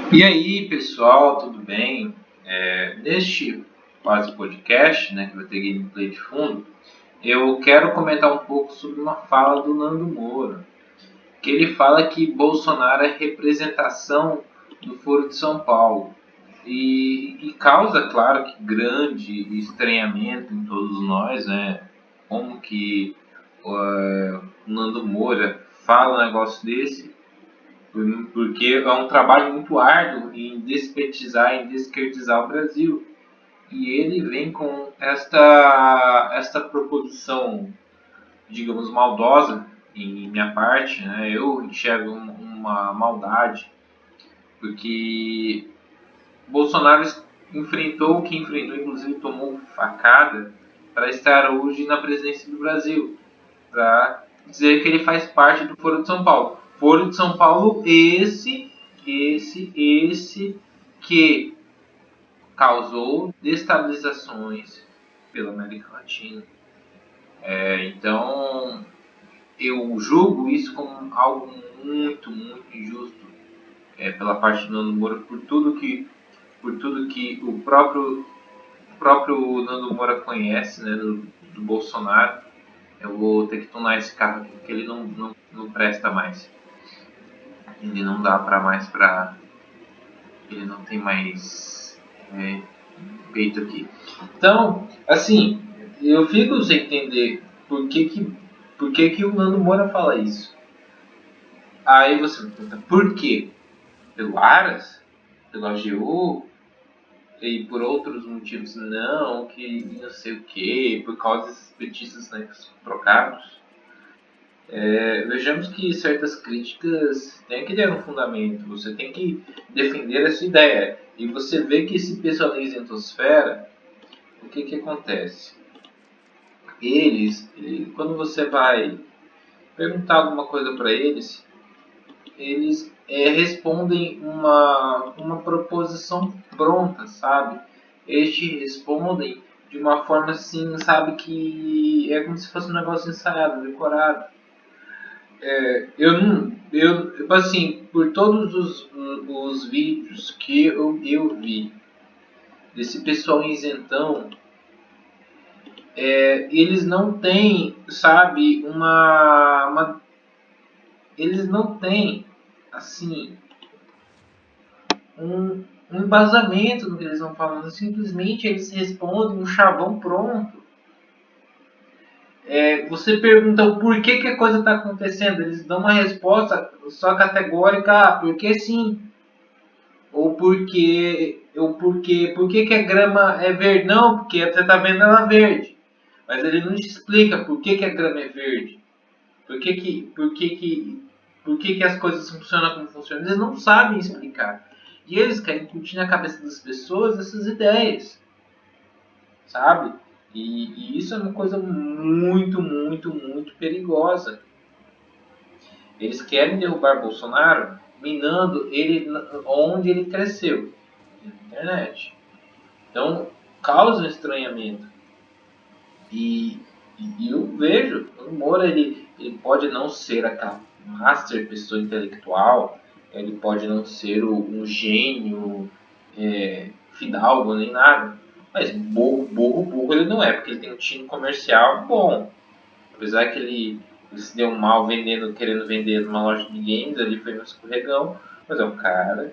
E aí, pessoal, tudo bem? Neste quase podcast, né, que vai ter gameplay de fundo, eu quero comentar um pouco sobre uma fala do Nando Moura, que ele fala que Bolsonaro é representação do Foro de São Paulo. E causa, claro, que grande estranhamento em todos nós, né? Como que o Nando Moura fala um negócio desse, porque é um trabalho muito árduo em despetizar, em desquerdizar o Brasil. E ele vem com esta proposição, digamos, maldosa, em minha parte, né? Eu enxergo uma maldade, porque Bolsonaro enfrentou o que enfrentou, inclusive tomou facada para estar hoje na presidência do Brasil, para dizer que ele faz parte do Foro de São Paulo. Foro de São Paulo, esse que causou destabilizações pela América Latina. Então, eu julgo isso como algo muito injusto pela parte do Nando Moura, por tudo que o próprio Nando Moura conhece, né, do Bolsonaro. Eu vou ter que tunar esse carro aqui, porque ele não presta mais. Ele não dá para mais para... Ele não tem mais peito aqui. Então, assim, eu fico sem entender por que o Nando Moura fala isso. Aí você me pergunta, por quê? Pelo Aras? Pelo AGU? E por outros motivos não, que não sei o que, por causa desses petistas, né, trocados. Vejamos que certas críticas têm que ter um fundamento, você tem que defender essa ideia. E você vê que esse pessoal da isentosfera, o que acontece? Eles, quando você vai perguntar alguma coisa para eles, eles respondem uma proposição pronta, sabe? Eles te respondem de uma forma assim, sabe, que é como se fosse um negócio ensaiado, decorado. Assim, por todos os vídeos que eu vi desse pessoal isentão, eles não têm, sabe, eles não têm, assim, um embasamento no que eles estão falando. Simplesmente eles respondem um chavão pronto. Você pergunta o porquê que a coisa está acontecendo. Eles dão uma resposta só categórica, porque sim. Ou por que a grama é verde? Não, porque você está vendo ela verde. Mas ele não te explica por que a grama é verde. Por que as coisas funcionam como funcionam. Eles não sabem explicar. E eles querem incutir na cabeça das pessoas essas ideias. Sabe? E isso é uma coisa muito perigosa. Eles querem derrubar Bolsonaro minando ele onde ele cresceu, na internet. Então, causa um estranhamento. E eu vejo, o Moura ele pode não ser aquela master pessoa intelectual, ele pode não ser um gênio fidalgo nem nada, mas burro ele não é, porque ele tem um time comercial bom. Apesar que ele se deu mal querendo vender numa loja de games, ali foi no escorregão, mas é um cara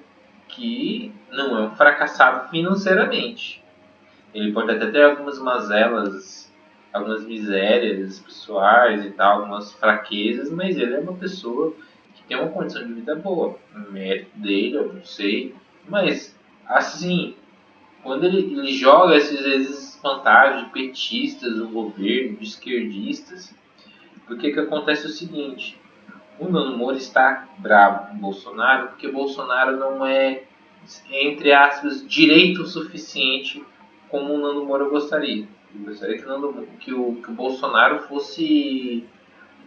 que não é um fracassado financeiramente. Ele pode até ter algumas mazelas, algumas misérias pessoais e tal, algumas fraquezas, mas ele é uma pessoa que tem uma condição de vida boa. O mérito dele, eu não sei, mas assim, quando ele joga esses fantasmas de petistas do governo, de esquerdistas, porque que acontece o seguinte: o Nando Moura está bravo com Bolsonaro porque Bolsonaro não é, entre aspas, direito o suficiente como o Nando Moura gostaria. Eu gostaria que o Bolsonaro fosse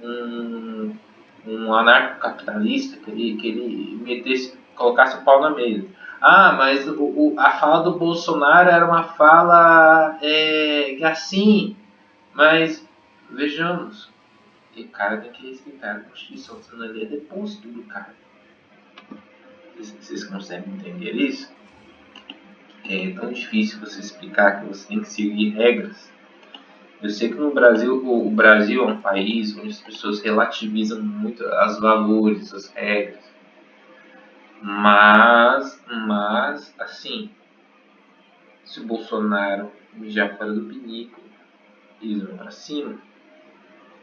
um anarcocapitalista, que ele colocasse o pau na mesa. Ah, mas a fala do Bolsonaro era uma fala assim, mas vejamos, o cara tem que respeitar a Constituição, senão ele é deposto do cara. Vocês conseguem entender isso? É tão difícil você explicar que você tem que seguir regras. Eu sei que no Brasil, o Brasil é um país onde as pessoas relativizam muito os valores, as regras. Mas, assim, se o Bolsonaro mijar fora do pinico, eles vão pra cima.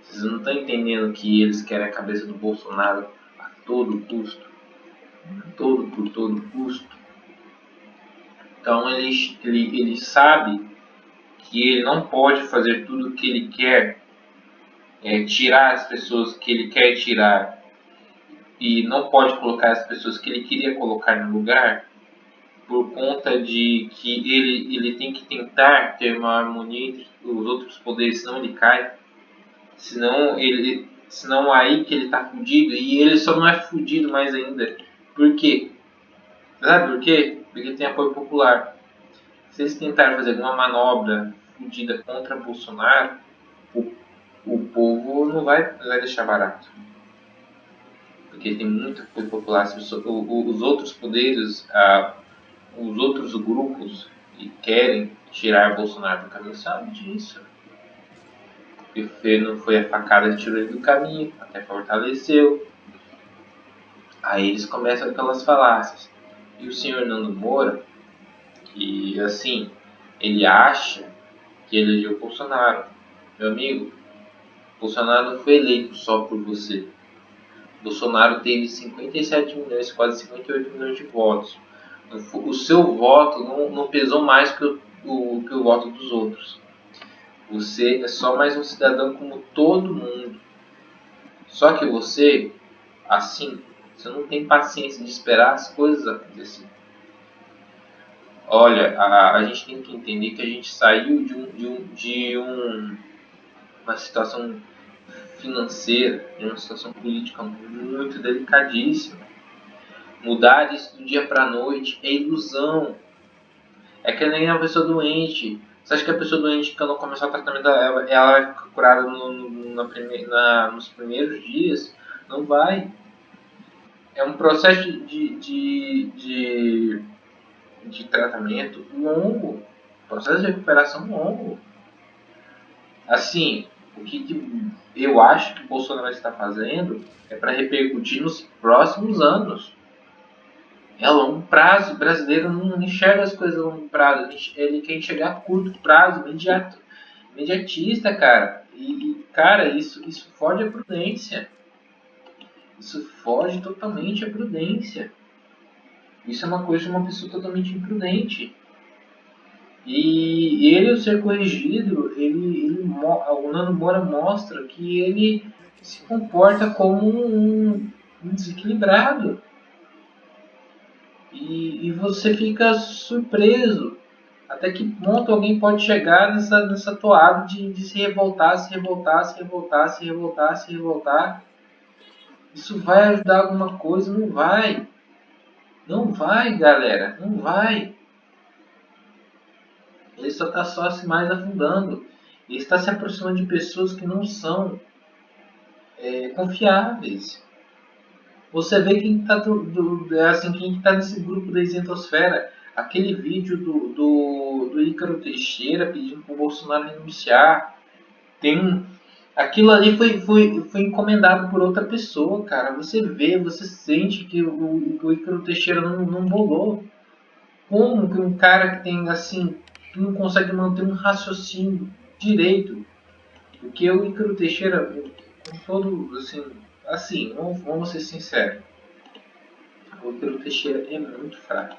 Vocês não estão entendendo que eles querem a cabeça do Bolsonaro a todo custo. Por todo custo. Então ele sabe que ele não pode fazer tudo o que ele quer, tirar as pessoas que ele quer tirar, e não pode colocar as pessoas que ele queria colocar no lugar, por conta de que ele tem que tentar ter uma harmonia entre os outros poderes, senão ele cai, senão aí que ele tá fudido, e ele só não é fudido mais ainda. Por quê? Sabe por quê? Porque tem apoio popular. Se eles tentarem fazer alguma manobra fudida contra Bolsonaro, o povo não vai deixar barato. Porque tem muito apoio popular. Os outros poderes, os outros grupos que querem tirar Bolsonaro do caminho sabem disso. Não foi a facada que tirou ele do caminho, até fortaleceu. Aí eles começam aquelas falácias. E o senhor Nando Moura, que assim, ele acha que elegeu Bolsonaro. Meu amigo, Bolsonaro não foi eleito só por você. Bolsonaro teve 57 milhões, quase 58 milhões de votos. O seu voto não pesou mais que o voto dos outros. Você é só mais um cidadão como todo mundo. Só que você, assim, você não tem paciência de esperar as coisas acontecerem. Olha, a gente tem que entender que a gente saiu de uma situação financeira, de uma situação política muito delicadíssima. Mudar isso do dia para a noite é ilusão. É que nem a pessoa doente. Você acha que a pessoa doente, quando começar o tratamento, ela vai ficar curada nos primeiros dias? Não vai. É um processo de tratamento longo. Processo de recuperação longo. Assim, o que eu acho que o Bolsonaro está fazendo é para repercutir nos próximos anos. É a longo prazo. O brasileiro não enxerga as coisas a longo prazo. Ele quer enxergar a curto prazo, imediatista, cara. Cara, isso foge a prudência. Isso foge totalmente a prudência. Isso é uma coisa de uma pessoa totalmente imprudente. E ele, ao ser corrigido, o Nando Moura mostra que ele se comporta como um desequilibrado. E você fica surpreso até que ponto alguém pode chegar nessa toada de se revoltar. Isso vai ajudar alguma coisa? Não vai. Não vai, galera. Não vai. Ele só está se mais afundando. Ele está se aproximando de pessoas que não são confiáveis. Você vê quem está nesse grupo da isentosfera. Aquele vídeo do Ícaro Teixeira pedindo para o Bolsonaro renunciar. Aquilo ali foi encomendado por outra pessoa, cara. Você vê, você sente que o Ícaro Teixeira não bolou. Como que um cara que tem assim, que não consegue manter um raciocínio direito? Porque o Ícaro Teixeira, com todo assim, vamos ser sinceros, o Ícaro Teixeira é muito fraco.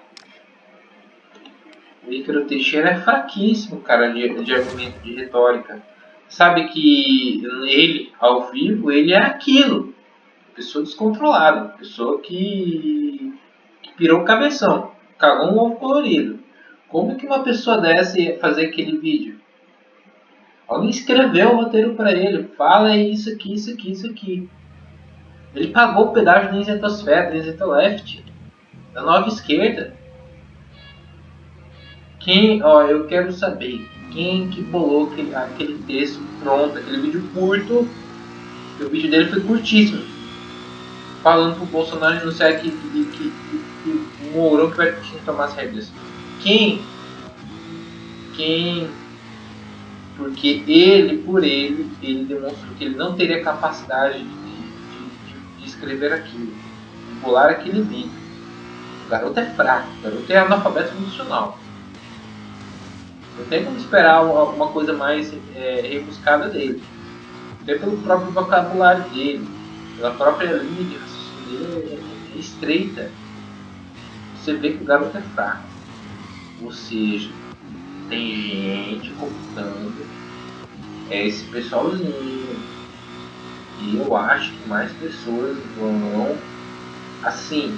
O Ícaro Teixeira é fraquíssimo, cara, de argumento, de retórica. Sabe que ele, ao vivo, ele é aquilo. Pessoa descontrolada, pessoa que pirou o cabeção, cagou um ovo colorido. Como que uma pessoa dessa ia fazer aquele vídeo? Alguém escreveu o roteiro para ele, fala isso aqui. Ele pagou o pedágio da isentosfera, da isentoleft, da nova esquerda. Eu quero saber quem que bolou aquele texto pronto, aquele vídeo curto. O vídeo dele foi curtíssimo, falando pro Bolsonaro denunciar que Mourão que vai tomar as rédeas. Quem? Porque ele demonstrou que ele não teria capacidade de escrever aquilo, de bolar aquele livro. O garoto é fraco, o garoto é analfabeto funcional. Não tem como esperar uma coisa mais rebuscada dele. Até pelo próprio vocabulário dele, pela própria linha de raciocínio dele é estreita. Você vê que o garoto é fraco. Ou seja, tem gente cooptando esse pessoalzinho. E eu acho que mais pessoas vão, assim,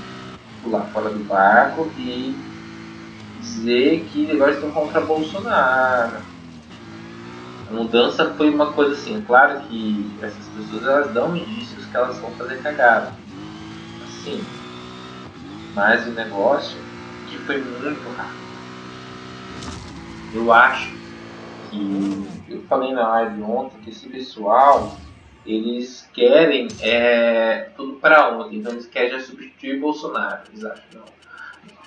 pular fora do barco e dizer que agora estão contra Bolsonaro. A mudança foi uma coisa assim, claro que essas pessoas elas dão indícios que elas vão fazer cagada. Assim, mas o negócio que foi muito rápido. Eu acho que eu falei na live ontem que esse pessoal eles querem tudo para ontem, então eles querem já substituir Bolsonaro, eles acham não.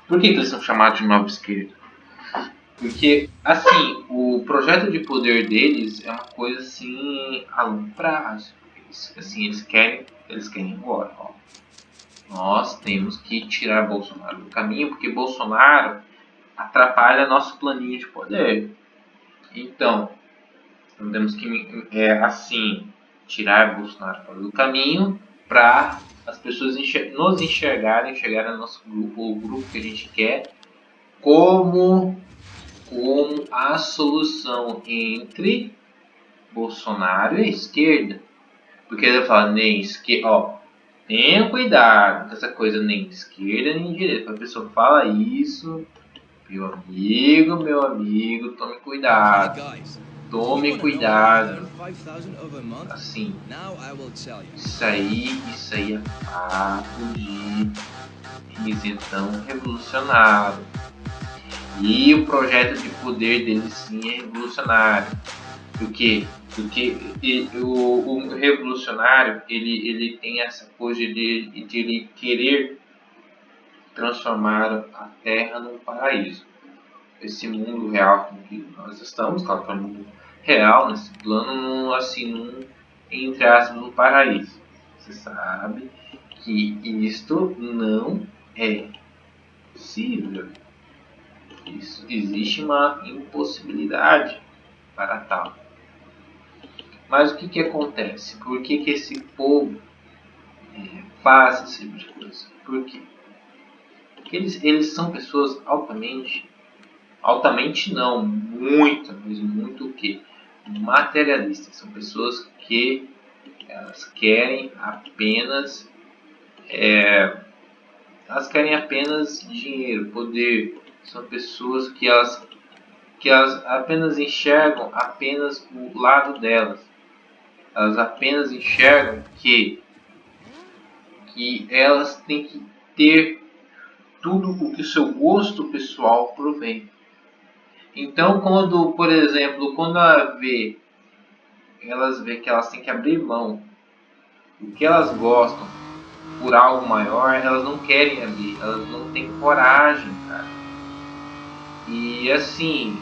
Por que eles são chamados de nova esquerda? Porque, assim, o projeto de poder deles é uma coisa assim a longo prazo. Eles querem agora. Ó. Nós temos que tirar Bolsonaro do caminho, porque Bolsonaro atrapalha nosso planinho de poder. Então, temos que, tirar Bolsonaro fora do caminho para as pessoas nos enxergarem no nosso grupo, o grupo que a gente quer, como a solução entre Bolsonaro e a esquerda. Porque ele fala nem esquerda, ó, tenha cuidado com essa coisa nem esquerda nem direita. Quando a pessoa fala isso, meu amigo, tome cuidado. Tome cuidado. Assim, isso aí é papo de isentão revolucionário. E o projeto de poder dele sim é revolucionário. Porque o revolucionário ele tem essa coisa de ele querer transformar a Terra num paraíso. Esse mundo real em que nós estamos, claro que é um mundo real, nesse plano, assim, entre aspas, um paraíso. Você sabe que isto não é possível. Isso, existe uma impossibilidade para tal. Mas o que acontece? Por que esse povo faz esse tipo de coisa? Por quê? Porque eles são pessoas altamente não, muito, mas muito o quê? Materialistas. São pessoas que elas querem apenas dinheiro, poder. São pessoas que elas apenas enxergam apenas o lado delas. Elas apenas enxergam que elas têm que ter tudo o que o seu gosto pessoal provém. Então, por exemplo, quando elas vê que elas têm que abrir mão do que elas gostam por algo maior, elas não querem abrir, elas não têm coragem, cara. E assim,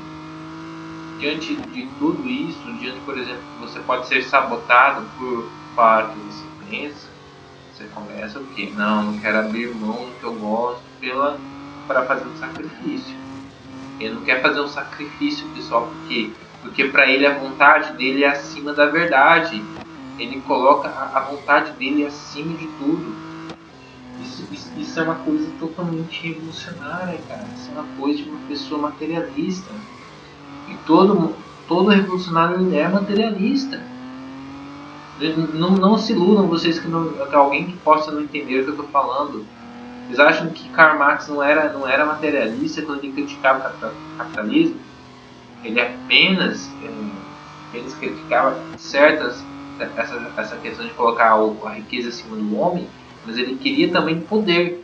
diante de tudo isso, por exemplo, que você pode ser sabotado por parte que você pensa, você começa o quê? Não quero abrir mão do que eu gosto para fazer um sacrifício. Ele não quer fazer um sacrifício, pessoal, porque para ele a vontade dele é acima da verdade. Ele coloca a vontade dele acima de tudo. Isso é uma coisa totalmente revolucionária, cara. Isso é uma coisa de uma pessoa materialista. E todo revolucionário ele é materialista. Não se iludam vocês que alguém que possa não entender o que eu estou falando. Vocês acham que Karl Marx não era materialista quando ele criticava o capitalismo? Ele apenas criticava essa questão de colocar a riqueza acima do homem, mas ele queria também poder.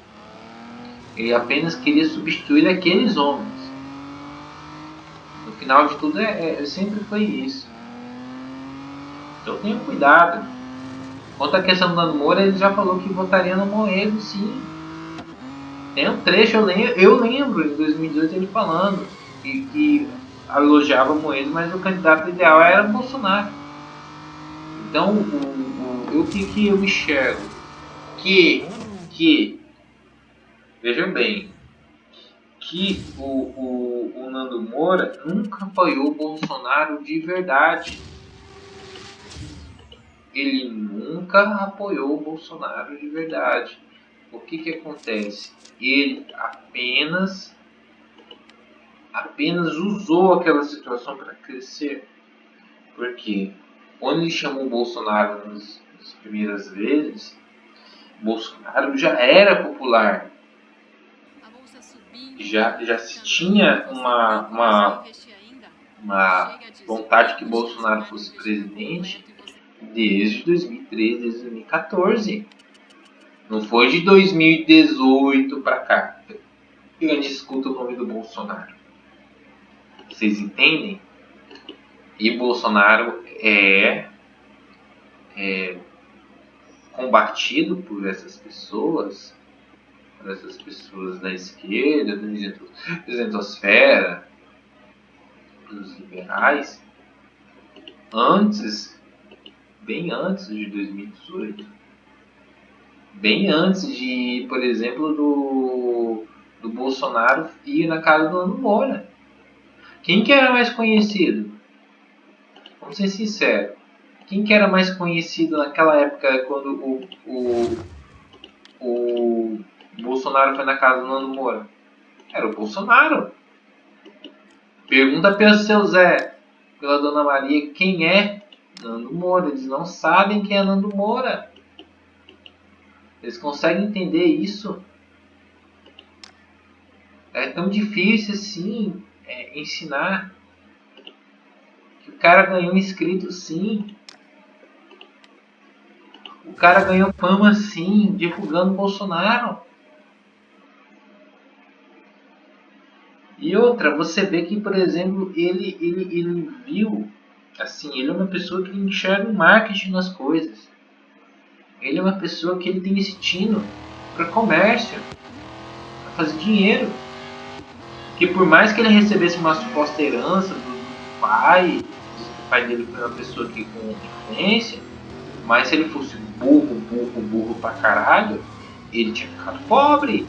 Ele apenas queria substituir aqueles homens. No final de tudo, sempre foi isso. Então tenha cuidado. Quanto à questão do Nando Moura, ele já falou que votaria no Moedo, sim. Tem um trecho, eu lembro em 2018 ele falando que elogiava Moedo, mas o candidato ideal era Bolsonaro. Então, o que eu enxergo? Que vejam bem, que o Nando Moura nunca apoiou o Bolsonaro de verdade. Ele nunca apoiou o Bolsonaro de verdade. O que acontece? Ele apenas usou aquela situação para crescer. Porque quando ele chamou o Bolsonaro nas primeiras vezes, Bolsonaro já era popular. Já se tinha uma vontade que Bolsonaro fosse presidente desde 2013, desde 2014. Não foi de 2018 para cá. Eu discuto o nome do Bolsonaro. Vocês entendem? E Bolsonaro é combatido por essas pessoas da esquerda, da isentosfera, dos liberais, bem antes de 2018. Bem antes de, por exemplo, do Bolsonaro ir na casa do Nando Moura. Quem que era mais conhecido? Vamos ser sinceros. Quem que era mais conhecido naquela época quando o Bolsonaro foi na casa do Nando Moura? Era o Bolsonaro. Pergunta pelo seu Zé, pela Dona Maria, quem é Nando Moura. Eles não sabem quem é Nando Moura. Eles conseguem entender isso? É tão difícil assim ensinar. Que o cara ganhou inscrito sim. O cara ganhou fama sim, divulgando o Bolsonaro. E outra, você vê que, por exemplo, ele viu, assim, ele é uma pessoa que enxerga o marketing nas coisas. Ele é uma pessoa que ele tem esse tino para comércio, para fazer dinheiro. Que por mais que ele recebesse uma suposta herança do pai, o pai dele foi uma pessoa que com influência, mas se ele fosse burro pra caralho, ele tinha ficado pobre.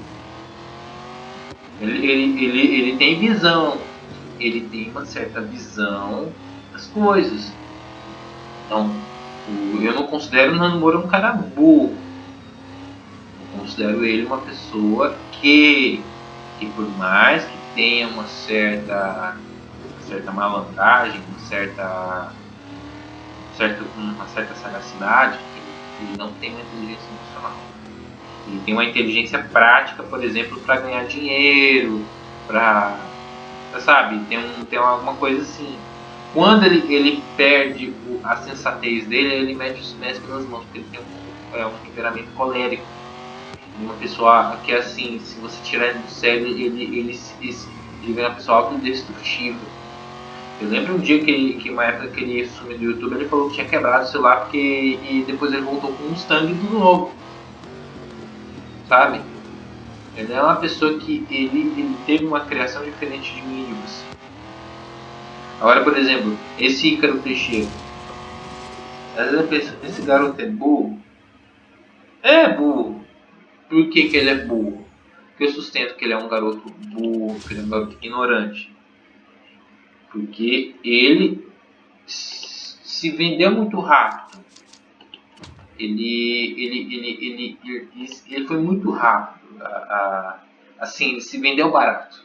Ele tem visão. Ele tem uma certa visão das coisas. Então, eu não considero o Nando Moura um cara burro. Eu considero ele uma pessoa que por mais que tenha uma certa malandragem, uma certa sagacidade, ele não tem uma inteligência emocional. Ele tem uma inteligência prática, por exemplo, para ganhar dinheiro, para sabe, tem alguma coisa assim. Quando ele perde a sensatez dele, ele mete os pés pelas mãos, porque ele tem um temperamento colérico. Uma pessoa que, assim, se você tirar ele do sério, ele vira uma pessoa autodestrutível. Eu lembro um dia que uma época que ele sumiu do YouTube, ele falou que tinha quebrado o celular e depois ele voltou com um Mustang tudo novo. Sabe? Ele é uma pessoa que ele teve uma criação diferente de mim e de você. Agora, por exemplo, esse Ícaro Teixeira. Às vezes eu penso, esse garoto é burro? É burro. Por que ele é burro? Porque eu sustento que ele é um garoto burro, que ele é um garoto ignorante. Porque ele se vendeu muito rápido. Ele foi muito rápido. Assim, ele se vendeu barato.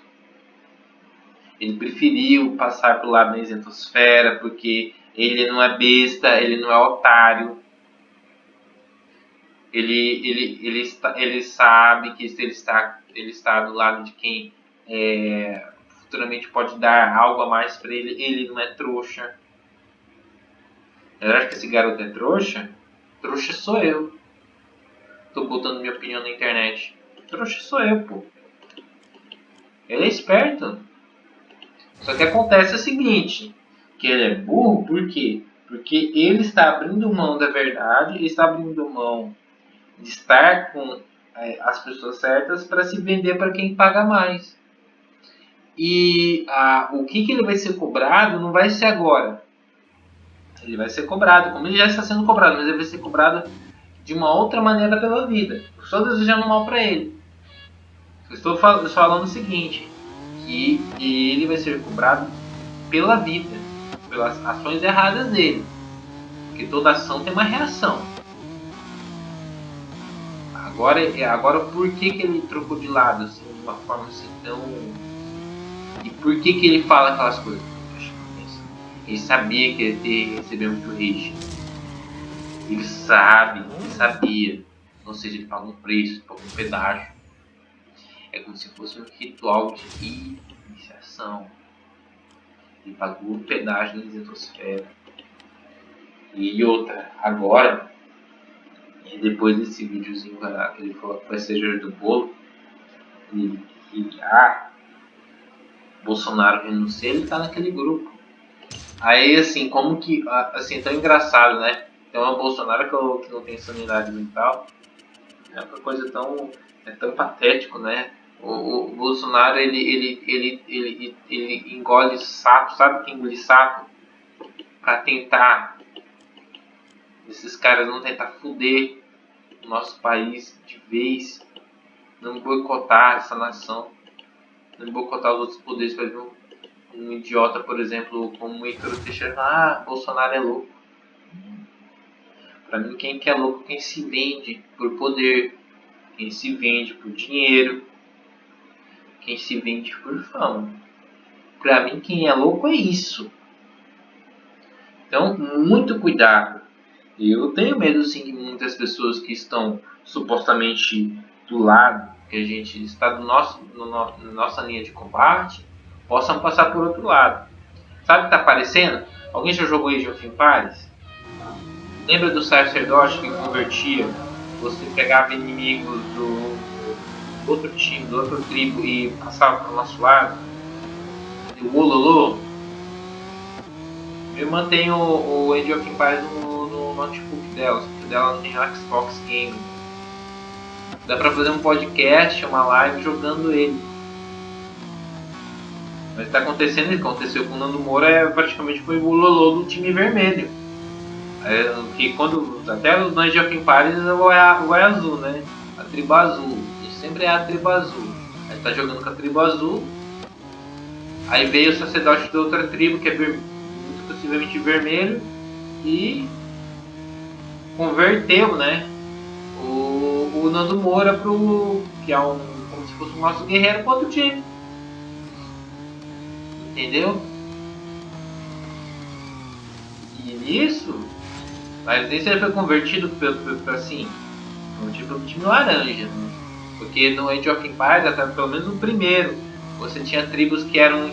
Ele preferiu passar pro lado da isentosfera porque ele não é besta, ele não é otário. Ele sabe que se ele está do lado de quem futuramente pode dar algo a mais para ele não é trouxa. Eu acho que esse garoto é trouxa? Trouxa sou eu. Tô botando minha opinião na internet. Trouxa sou eu, pô. Ele é esperto. Só que acontece o seguinte, que ele é burro, por quê? Porque ele está abrindo mão da verdade, ele está abrindo mão de estar com as pessoas certas para se vender para quem paga mais. E o que ele vai ser cobrado não vai ser agora. Ele vai ser cobrado, como ele já está sendo cobrado, mas ele vai ser cobrado de uma outra maneira pela vida. Eu estou desejando mal para ele. Eu estou falando o seguinte, que ele vai ser cobrado pela vida, pelas ações erradas dele. Porque toda ação tem uma reação. Agora por que ele trocou de lado assim, de uma forma assim tão... E por que ele fala aquelas coisas? Ele sabia que ia receber muito hate. Ele sabia. Ou seja, ele paga um preço, paga um pedágio. É como se fosse um ritual de iniciação. Ele pagou um pedágio na isentosfera. E outra, agora, depois desse videozinho que ele falou que vai ser Jorge do Bolo, Bolsonaro renuncia, ele tá naquele grupo. Aí, assim, como que, assim, tão engraçado, né? Então é o Bolsonaro que não tem sanidade mental. É uma coisa tão patético, né? O Bolsonaro, ele engole sapo, sabe que engole sapo? Pra tentar, esses caras não tentar fuder o nosso país de vez, não boicotar essa nação, não boicotar os outros poderes. Para ver um idiota, por exemplo, como o Ícaro Teixeira, Bolsonaro é louco. Pra mim, quem é louco? Quem se vende por poder, quem se vende por dinheiro, quem se vende por fama. Pra mim, quem é louco é isso. Então, muito cuidado. Eu tenho medo, sim, que muitas pessoas que estão supostamente do lado, que a gente está na nossa linha de combate, possam passar por outro lado. Sabe o que está aparecendo? Alguém já jogou Age of Empires? Lembra do sacerdote que convertia? Você pegava inimigos do outro time, do outro tribo e passava para o nosso lado? O Ololô? Eu mantenho o Age of Empires no notebook dela, porque dela não tem Xbox Game. Dá pra fazer um podcast, uma live jogando ele. Mas tá acontecendo isso que aconteceu com o Nando Moura, praticamente foi o Lolô do time vermelho. Que quando até no Age of Empires é azul, né? A tribo azul. E sempre é a tribo azul. Aí tá jogando com a tribo azul. Aí veio o sacerdote de outra tribo, que é muito possivelmente vermelho, e converteu, né? O Nando Moura que é como se fosse o nosso guerreiro para outro time. Entendeu? E nisso, mas nem se ele foi convertido assim, pelo time laranja, né? Porque no Age of Empires, até pelo menos no primeiro, você tinha tribos que eram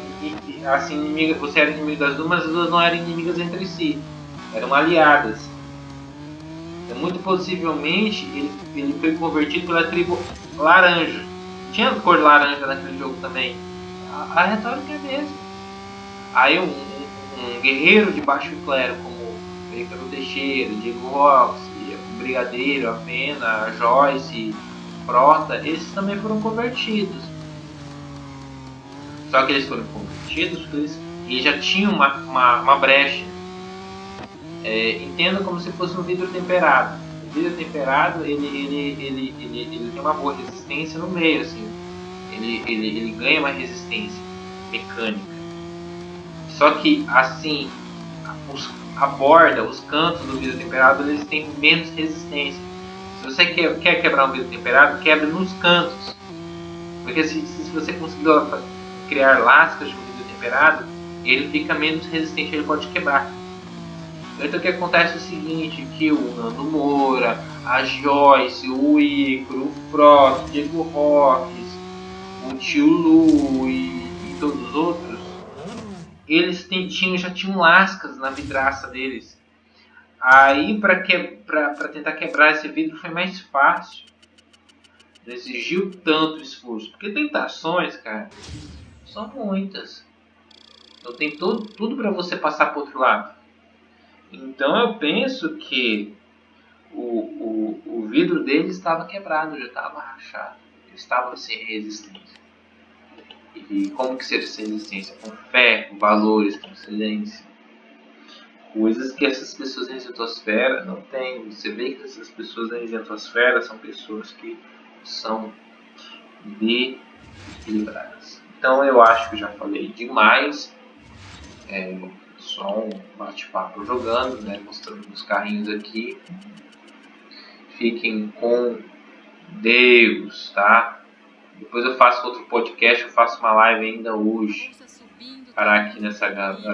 assim, inimigas, você era inimigo das duas, mas as duas não eram inimigas entre si, eram aliadas. Então, muito possivelmente ele foi convertido pela tribo laranja. Tinha cor laranja naquele jogo também. A retórica é a mesma. Aí um guerreiro de baixo clero como Ícaro Teixeira, Diego Rox, o Brigadeiro, a Pena, a Joyce, Frota, esses também foram convertidos. Só que eles foram convertidos porque eles já tinham uma brecha. Entenda como se fosse um vidro temperado. O vidro temperado ele tem uma boa resistência no meio, assim. Ele ganha uma resistência mecânica. Só que assim, a borda, os cantos do vidro temperado, eles têm menos resistência. Se você quer quebrar um vidro temperado, quebre nos cantos. Porque se você conseguir criar lascas de um vidro temperado, ele fica menos resistente, ele pode quebrar. Então o que acontece é o seguinte, que o Nando Moura, a Joyce, o Ícaro, o Frota, o Diego Roques, o Tio Lu e todos os outros, eles já tinham lascas na vidraça deles. Aí para tentar quebrar esse vidro foi mais fácil. Não exigiu tanto esforço. Porque tentações, cara, são muitas. Então tem tudo para você passar para outro lado. Então eu penso que o vidro dele estava quebrado, já estava rachado. Ele estava sem resistência. E como que seria essa resistência? Com fé, com valores, com silêncio. Coisas que essas pessoas na isotosfera não têm. Você vê que essas pessoas na isotosfera são pessoas que são desequilibradas. Então eu acho que já falei demais. Só um bate-papo jogando, né? Mostrando os carrinhos aqui. Fiquem com Deus, tá? Depois eu faço outro podcast, eu faço uma live ainda hoje. Parar aqui nessa garota.